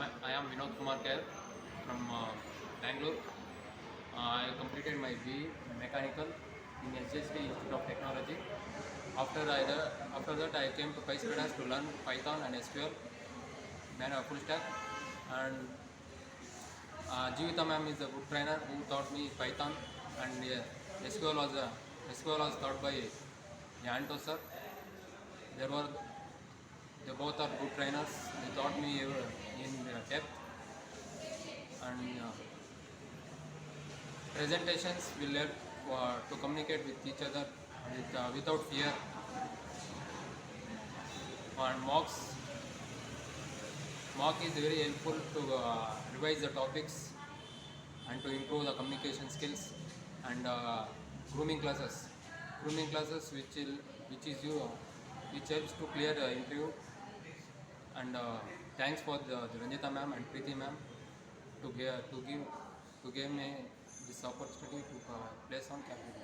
I am Vinodh from Bangalore. I completed my BE in Mechanical in SJST Institute of Technology. After that, I came to Pyspiders to learn Python and SQL, then a full stack. And Jivita ma'am is a good trainer who taught me Python, and SQL was taught by Django sir. There were They both are good trainers. They taught me in depth, and presentations will help to communicate with each other without fear. And mock is very helpful to revise the topics and to improve the communication skills. And grooming classes which helps to clear the interview. And thanks for the Ranjita ma'am and Preeti ma'am to give me this opportunity to place on capital.